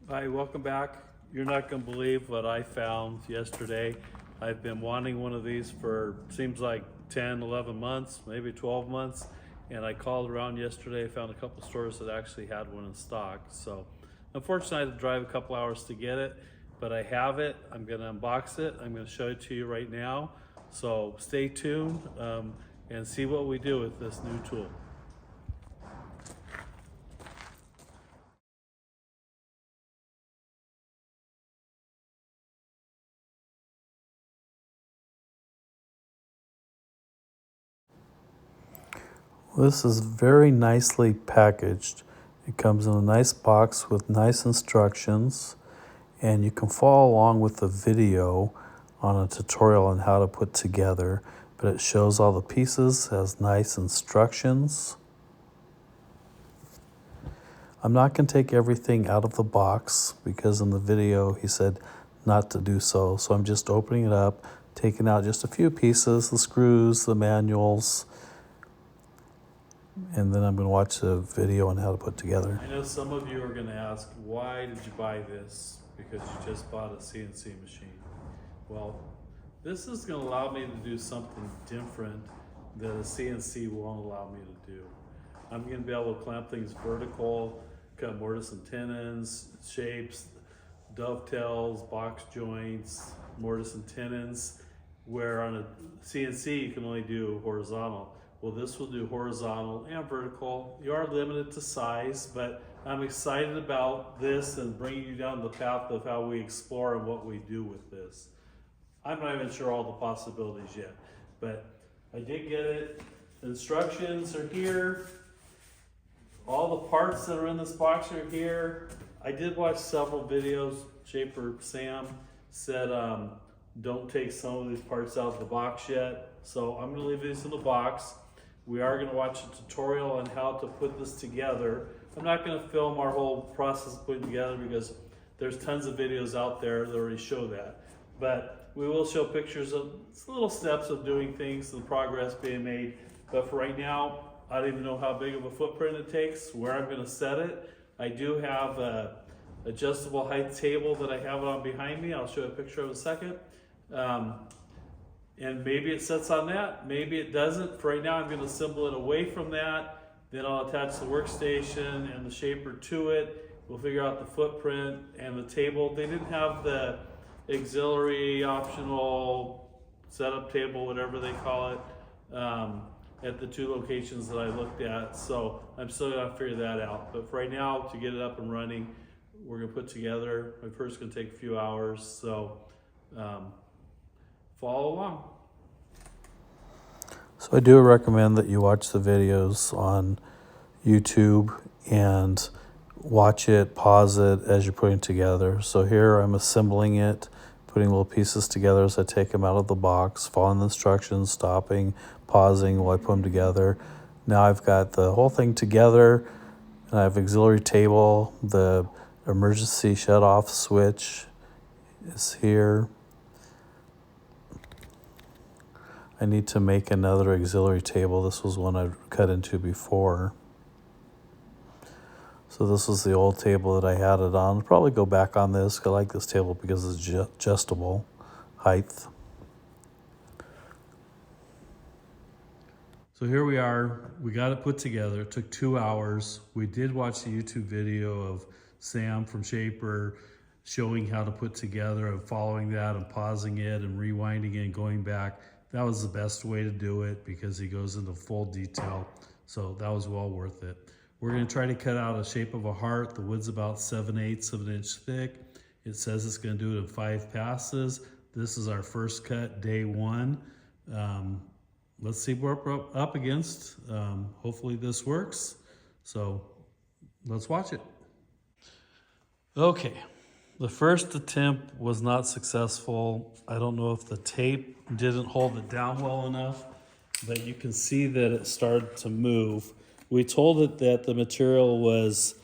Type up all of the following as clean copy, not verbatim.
Hi, welcome back. You're not going to believe what I found yesterday. I've been wanting one of these for seems like 10, 11 months, maybe 12 months. And I called around yesterday, found a couple stores that actually had one in stock. So unfortunately, I had to drive a couple hours to get it, but I have it. I'm going to unbox it. I'm going to show it to you right now. So stay tuned and see what we do with this new tool. This is very nicely packaged. It comes in a nice box with nice instructions, and you can follow along with the video on a tutorial on how to put together, but it shows all the pieces, has nice instructions. I'm not going to take everything out of the box because in the video he said not to do so. So I'm just opening it up, taking out just a few pieces, the screws, the manuals, and then I'm going to watch the video on how to put together. I know some of you are going to ask, why did you buy this? Because you just bought a CNC machine. Well, this is going to allow me to do something different that a CNC won't allow me to do. I'm going to be able to clamp things vertical, cut mortise and tenons, shapes, dovetails, box joints, mortise and tenons, where on a CNC you can only do horizontal. Well, this will do horizontal and vertical. You are limited to size, but I'm excited about this and bringing you down the path of how we explore and what we do with this. I'm not even sure all the possibilities yet, but I did get it. The instructions are here. All the parts that are in this box are here. I did watch several videos. Shaper Sam said don't take some of these parts out of the box yet. So I'm gonna leave these in the box. We are gonna watch a tutorial on how to put this together. I'm not gonna film our whole process of putting together because there's tons of videos out there that already show that. But we will show pictures of little steps of doing things, the progress being made. But for right now, I don't even know how big of a footprint it takes, where I'm gonna set it. I do have a adjustable height table that I have it on behind me. I'll show you a picture of in a second. And maybe it sets on that, maybe it doesn't. For right now, I'm gonna assemble it away from that. Then I'll attach the workstation and the shaper to it. We'll figure out the footprint and the table. They didn't have the auxiliary optional setup table, whatever they call it, at the two locations that I looked at. So I'm still gonna figure that out. But for right now, to get it up and running, we're gonna put together. My first gonna take a few hours, so follow along. So I do recommend that you watch the videos on YouTube and watch it, pause it as you're putting it together. So here I'm assembling it, putting little pieces together as I take them out of the box, following the instructions, stopping, pausing while I put them together. Now I've got the whole thing together, and I have auxiliary table. The emergency shut-off switch is here. I need to make another auxiliary table. This was one I cut into before. So this was the old table that I had it on. I'll probably go back on this. I like this table because it's adjustable height. So here we are, we got it put together. It took 2 hours. We did watch the YouTube video of Sam from Shaper showing how to put together and following that and pausing it and rewinding it and going back. That was the best way to do it because he goes into full detail. So that was well worth it. We're gonna try to cut out a shape of a heart. The wood's about 7/8 of an inch thick. It says it's gonna do it in 5 passes. This is our first cut, day 1. Let's see what we're up against. Hopefully this works. So let's watch it. Okay, the first attempt was not successful. I don't know if the tape didn't hold it down well enough, but you can see that it started to move. We told it that the material was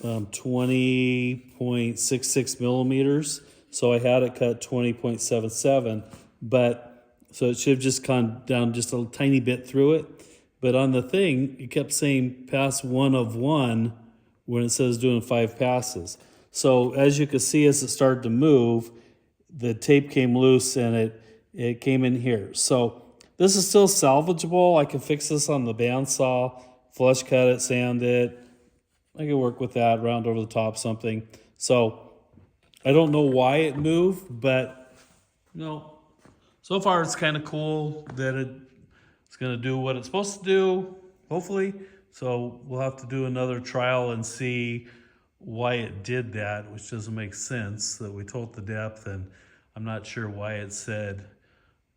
20.66 millimeters. So I had it cut 20.77, but so it should have just gone down just a tiny bit through it. But on the thing, it kept saying pass 1 of 1 when it says doing 5 passes. So as you can see, as it started to move, the tape came loose and it came in here. So this is still salvageable. I can fix this on the bandsaw, flush cut it, sand it. I can work with that, round over the top something. So I don't know why it moved, but so far it's kind of cool that it's going to do what it's supposed to do, hopefully. So we'll have to do another trial and see why it did that, which doesn't make sense, that we told the depth, and I'm not sure why it said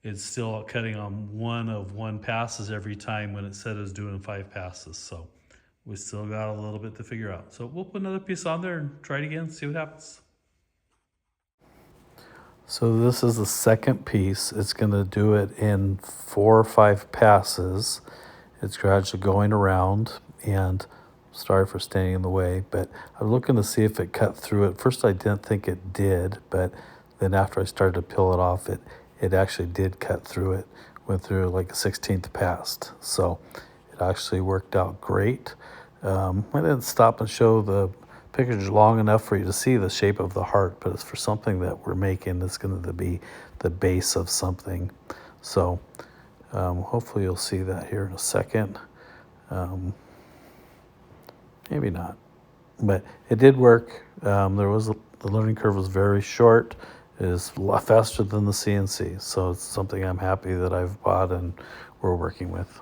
it's still cutting on one passes every time when it said it was doing 5 passes. So we still got a little bit to figure out. So we'll put another piece on there and try it again, see what happens. So this is the second piece. It's going to do it in 4 or 5 passes. It's gradually going around, and sorry for standing in the way, but I'm looking to see if it cut through it. First I didn't think it did, but then after I started to peel it off, it actually did cut through it. Went through like a 16th pass. So it actually worked out great. I didn't stop and show the pictures long enough for you to see the shape of the heart, but it's for something that we're making. It's going to be the base of something. So hopefully you'll see that here in a second. Maybe not, but it did work. The learning curve was very short. It is a lot faster than the CNC. So it's something I'm happy that I've bought and we're working with.